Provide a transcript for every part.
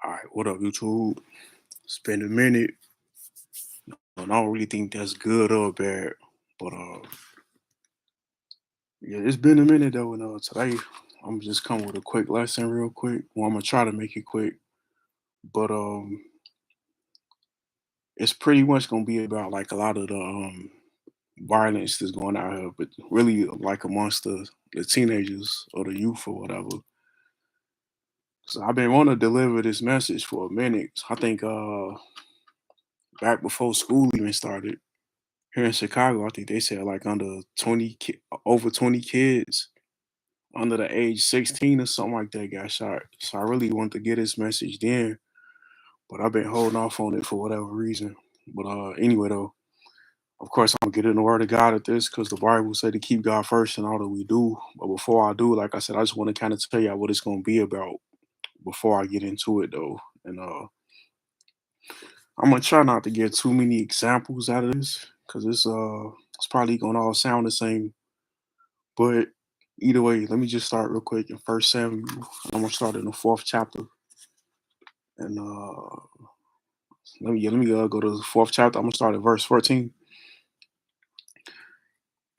All right, what up, YouTube? It's been a minute, and I don't really think that's good or bad, but yeah, it's been a minute though. And today I'm just come with a quick lesson, real quick. Well, I'm gonna try to make it quick, but it's pretty much gonna be about like a lot of the violence that's going out here, but really like amongst the teenagers or the youth or whatever. So I've been wanting to deliver this message for a minute. I think back before school even started. Here in Chicago, I think they said like under 20, over 20 kids under the age 16 or something like that got shot. So I really want to get this message then, but I've been holding off on it for whatever reason. But anyway, though, of course, I'm gonna get in the word of God at this because the Bible said to keep God first in all that we do. But before I do, like I said, I just want to kind of tell y'all what it's gonna be about before I get into it, though. And I'm gonna try not to get too many examples out of this because it's probably gonna all sound the same. But either way, let me just start real quick in First Samuel. I'm gonna start in the fourth chapter, and let me go to the fourth chapter. I'm gonna start at verse 14,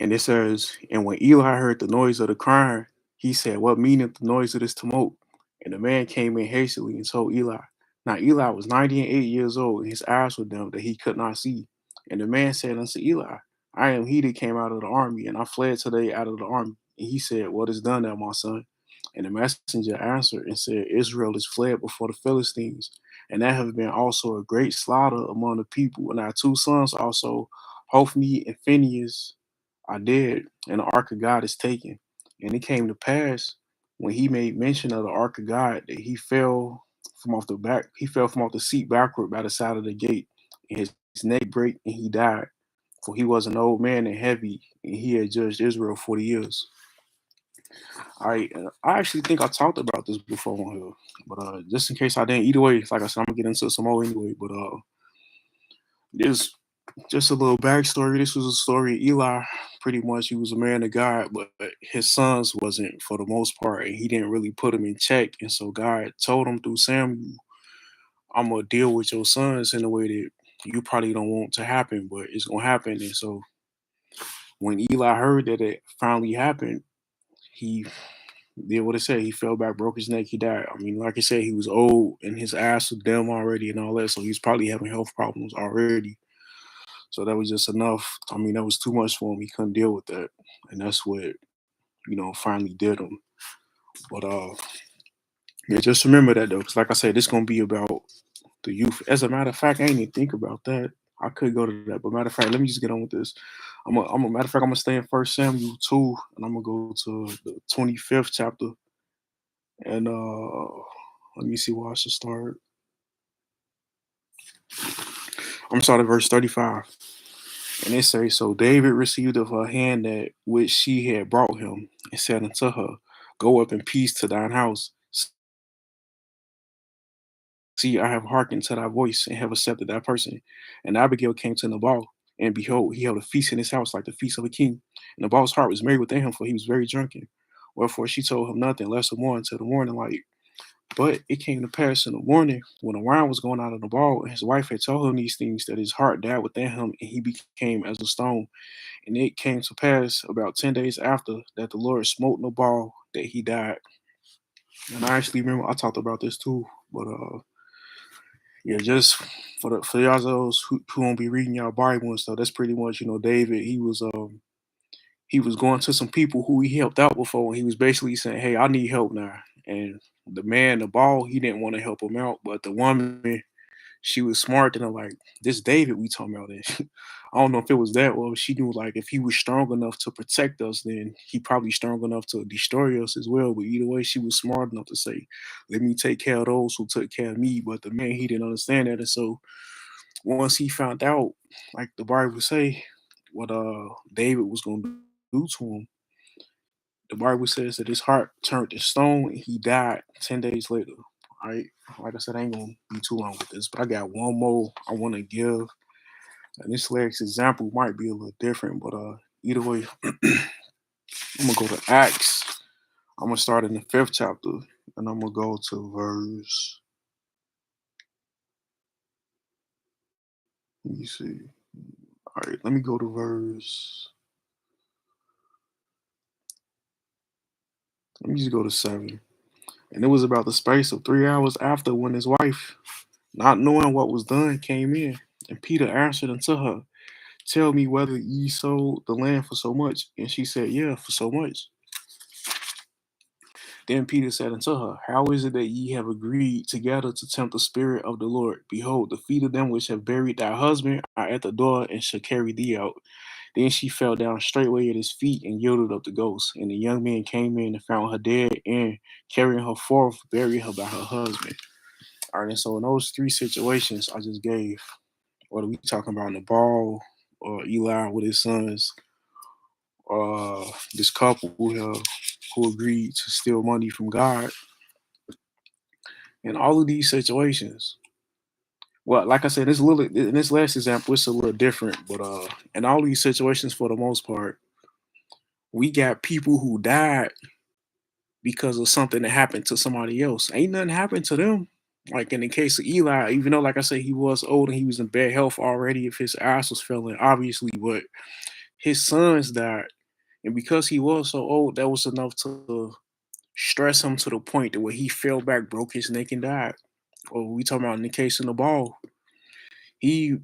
and it says, "And when Eli heard the noise of the crying, he said, 'What meaneth the noise of this tumult?' And the man came in hastily and told Eli. Now Eli was 98 years old, and his eyes were dim that he could not see. And the man said unto Eli, I am he that came out of the army, and I fled today out of the army. And he said, What is done now, my son? And the messenger answered and said, Israel is fled before the Philistines, and there have been also a great slaughter among the people. And our two sons also, Hophni and Phinehas, are dead, and the ark of God is taken. And it came to pass when he made mention of the ark of God that he fell from off the seat backward by the side of the gate, and his neck brake, and he died. For he was an old man and heavy, and he had judged Israel 40 years. I actually think I talked about this before on here, but just in case I didn't, either way, like I said, I'm gonna get into it some more anyway. But this just a little backstory. This was a story of Eli. Pretty much, he was a man of God, but his sons wasn't for the most part, and he didn't really put them in check. And so God told him through Samuel, "I'm gonna deal with your sons in a way that you probably don't want to happen, but it's gonna happen." And so when Eli heard that it finally happened, he did what it said. He fell back, broke his neck, he died. I mean, like I said, he was old and his ass was dim already and all that, so he's probably having health problems already. So that was just enough. I mean, that was too much for him. He couldn't deal with that, and that's what finally did him. But yeah, just remember that though, because like I said, this gonna be about the youth. As a matter of fact, I didn't even think about that. I could go to that, but matter of fact, let me just get on with this. Matter of fact, I'm gonna stay in First Samuel 2, and I'm gonna go to the 25th chapter, and let me see where I should start. I'm starting at verse 35. And it says, So David received of her hand that which she had brought him, and said unto her, Go up in peace to thine house. See, I have hearkened to thy voice, and have accepted thy person. And Abigail came to Nabal, and behold, he held a feast in his house like the feast of a king. And Nabal's heart was merry within him, for he was very drunken. Wherefore she told him nothing, less or more, until the morning light. But it came to pass in the morning, when the wine was going out of the ball, and his wife had told him these things, that his heart died within him, and he became as a stone. And it came to pass about 10 days after that the Lord smote Nabal that he died. And I actually remember I talked about this too, but yeah, just for y'all those who won't be reading y'all Bible and stuff, that's pretty much David. He was going to some people who he helped out before, and he was basically saying, "Hey, I need help now." And the man, the ball, he didn't want to help him out, but the woman, she was smart and like, this David we talking about it. I don't know if it was that or she knew like if he was strong enough to protect us, then he probably strong enough to destroy us as well. But either way, she was smart enough to say, let me take care of those who took care of me. But the man he didn't understand that. And so once he found out, like the Bible say, what David was gonna do to him, the Bible says that his heart turned to stone and he died 10 days later. All right. Like I said, I ain't gonna be too long with this, but I got one more I want to give. And this next example might be a little different, but either way, I'm gonna go to Acts. I'm gonna start in the fifth chapter, and I'm gonna go to verse. Let me see. All right, let me go to verse. Let me just go to 7. And it was about the space of 3 hours after when his wife, not knowing what was done, came in. And Peter answered unto her, tell me whether ye sold the land for so much. And she said, yeah, for so much. Then Peter said unto her, how is it that ye have agreed together to tempt the Spirit of the Lord? Behold, the feet of them which have buried thy husband are at the door and shall carry thee out. Then she fell down straightway at his feet and yielded up the ghost. And the young men came in and found her dead, and carrying her forth, buried her by her husband. All right, and so in those three situations I just gave, what are we talking about? Nabal or Eli with his sons, this couple who agreed to steal money from God. In all of these situations, well, like I said, this little in this last example, it's a little different, but in all these situations, for the most part, we got people who died because of something that happened to somebody else. Ain't nothing happened to them. Like in the case of Eli, even though, like I said, he was old and he was in bad health already, if his eyes was failing, obviously, but his sons died, and because he was so old, that was enough to stress him to the point that where he fell back, broke his neck, and died. Or we talking about in the case of the ball, he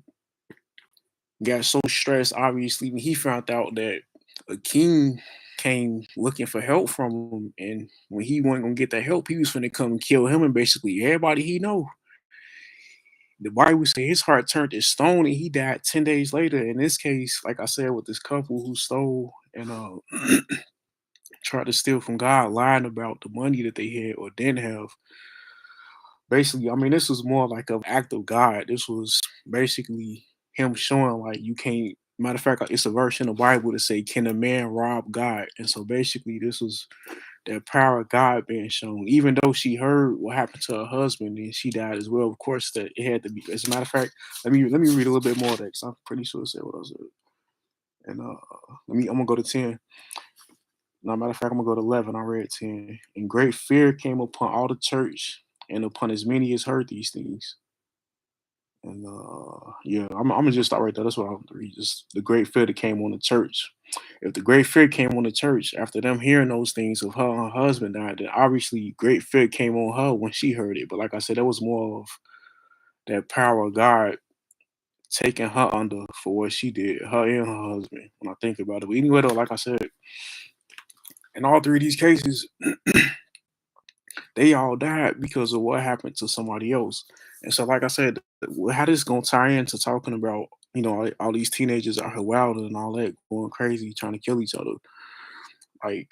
got so stressed, obviously, when he found out that a king came looking for help from him, and when he wasn't gonna get that help, he was gonna come and kill him and basically everybody he know. The Bible say his heart turned to stone and he died 10 days later. In this case, like I said, with this couple who stole and tried to steal from God, lying about the money that they had or didn't have. Basically, I mean, this was more like an act of God. This was basically him showing like you can't. Matter of fact, it's a verse in the Bible to say, "Can a man rob God?" And so basically, this was that power of God being shown. Even though she heard what happened to her husband and she died as well, of course, that it had to be. As a matter of fact, let me read a little bit more of that because I'm pretty sure it said what I said. And I'm gonna go to 10. No, matter of fact, I'm gonna go to 11. I read 10. And great fear came upon all the church and upon as many as heard these things. And yeah, I'm gonna just start right there. That's what I want to read. Just the great fear that came on the church. If the great fear came on the church after them hearing those things of her and her husband died, then obviously great fear came on her when she heard it. But like I said, that was more of that power of God taking her under for what she did, her and her husband. When I think about it, but anyway, though, like I said, in all three of these cases, they all died because of what happened to somebody else. And so, like I said, how this gonna tie into talking about all these teenagers out here wild and all that, going crazy, trying to kill each other? Like,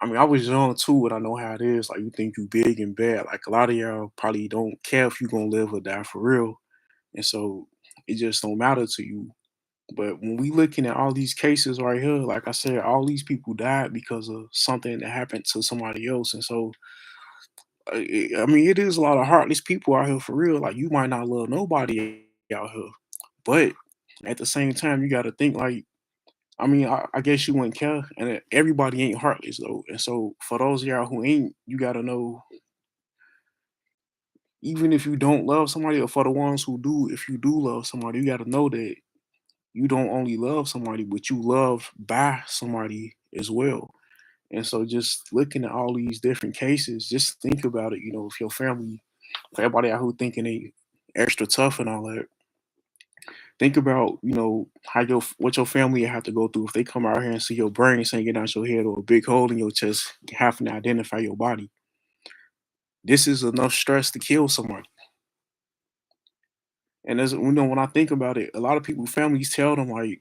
I mean, I was young too, and I know how it is. Like, you think you big and bad. Like, a lot of y'all probably don't care if you gonna live or die for real, and so it just don't matter to you. But when we looking at all these cases right here, like I said, all these people died because of something that happened to somebody else, and so I mean, it is a lot of heartless people out here for real. Like, you might not love nobody out here, but at the same time, you got to think like, I mean, I guess you wouldn't care, and everybody ain't heartless though. And so, for those of y'all who ain't, you got to know, even if you don't love somebody, or for the ones who do, if you do love somebody, you got to know that you don't only love somebody, but you love by somebody as well. And so, just looking at all these different cases, just think about it. If your family, for everybody out who thinking they extra tough and all that, think about how what your family have to go through if they come out here and see your brain hanging out your head or a big hole in your chest, having to identify your body. This is enough stress to kill somebody. And as when I think about it, a lot of people families tell them like,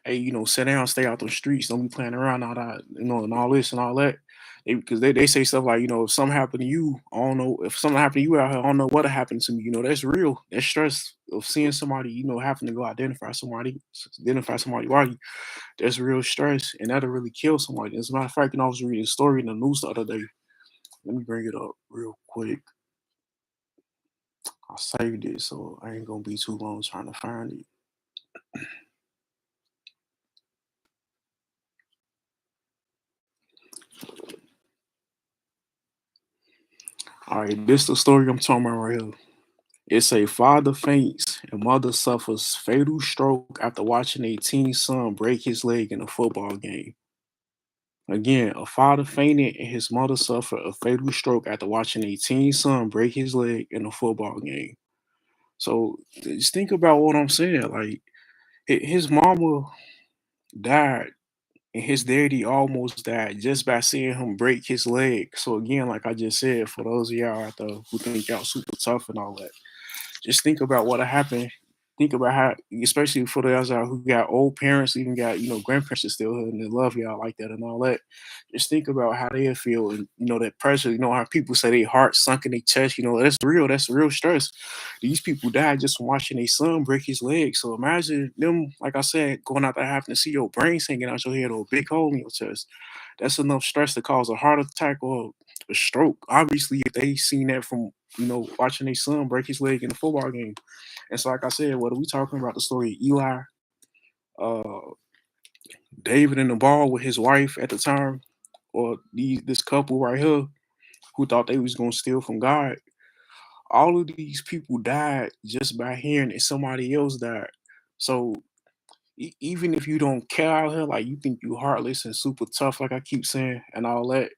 hey, sit down, stay out the streets, don't be playing around all that, and all this and all that. Because they say stuff like, if something happened to you, I don't know. If something happened to you out here, I don't know what happened to me. That's real. That stress of seeing somebody, having to go identify somebody body, that's real stress. And that'll really kill somebody. As a matter of fact, I was reading a story in the news the other day. Let me bring it up real quick. I saved it, so I ain't gonna be too long trying to find it. All right, this the story I'm talking about right here. It's a father faints and mother suffers fatal stroke after watching a teen son break his leg in a football game. Again, a father fainted and his mother suffered a fatal stroke after watching a teen son break his leg in a football game. So just think about what I'm saying. Like his mama died and his daddy almost died just by seeing him break his leg. So again, like I just said, for those of y'all out there who think y'all super tough and all that, just think about what happened. Think about how, especially for those out who got old parents, even got grandparents that still and they love y'all like that and all that. Just think about how they feel and that pressure. You know how people say their heart sunk in their chest. That's real. That's real stress. These people died just from watching their son break his leg. So imagine them, like I said, going out there having to see your brains hanging out your head or a big hole in your chest. That's enough stress to cause a heart attack or a stroke. Obviously, if they seen that from watching their son break his leg in a football game. And so, like I said, whether we talking about the story of Eli, uh, David and the ball with his wife at the time, or this couple right here who thought they was gonna steal from God, all of these people died just by hearing that somebody else died. So even if you don't care out here, like you think you heartless and super tough, like I keep saying, and all that,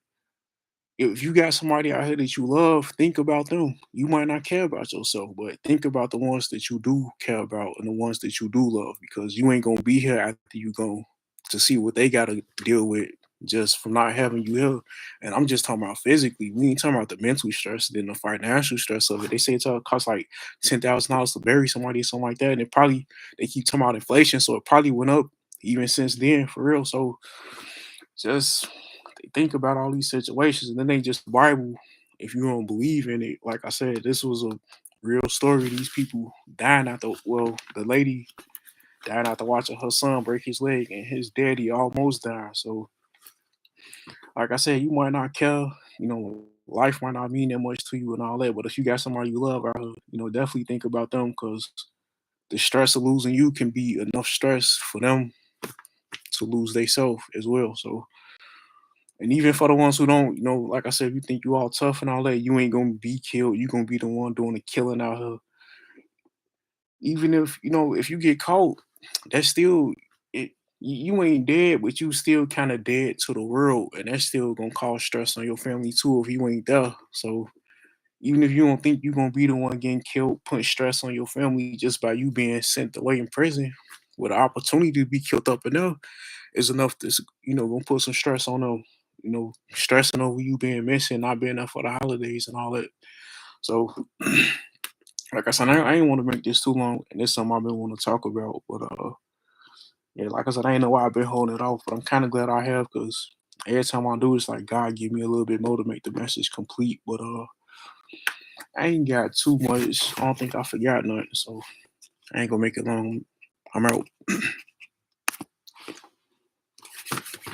if you got somebody out here that you love, think about them. You might not care about yourself, but think about the ones that you do care about and the ones that you do love, because you ain't gonna be here after you go to see what they gotta deal with just from not having you here. And I'm just talking about physically. We ain't talking about the mental stress, then the financial stress of it. They say it costs like $10,000 to bury somebody or something like that. And it probably they keep talking about inflation, so it probably went up even since then for real. So just think about all these situations, and then they just Bible. If you don't believe in it, like I said, this was a real story. These people dying after, well, the lady died after watching her son break his leg, and his daddy almost died. So, like I said, you might not care, life might not mean that much to you and all that, but if you got somebody you love out here, definitely think about them because the stress of losing you can be enough stress for them to lose themselves as well. So, and even for the ones who don't, like I said, you think you all tough and all that, you ain't gonna be killed. You gonna be the one doing the killing out here. Even if if you get caught, that's still it. You ain't dead, but you still kind of dead to the world, and that's still gonna cause stress on your family too if you ain't there. So even if you don't think you're gonna be the one getting killed, putting stress on your family just by you being sent away in prison with an opportunity to be killed up and there is enough to gonna put some stress on them. Stressing over you being missing, not being there for the holidays and all that. So, like I said, I ain't want to make this too long, and it's something I've been wanting to talk about. But yeah, like I said, I ain't know why I've been holding it off, but I'm kind of glad I have because every time I do, it's like God give me a little bit more to make the message complete. But I ain't got too much. I don't think I forgot nothing, so I ain't gonna make it long. I'm out.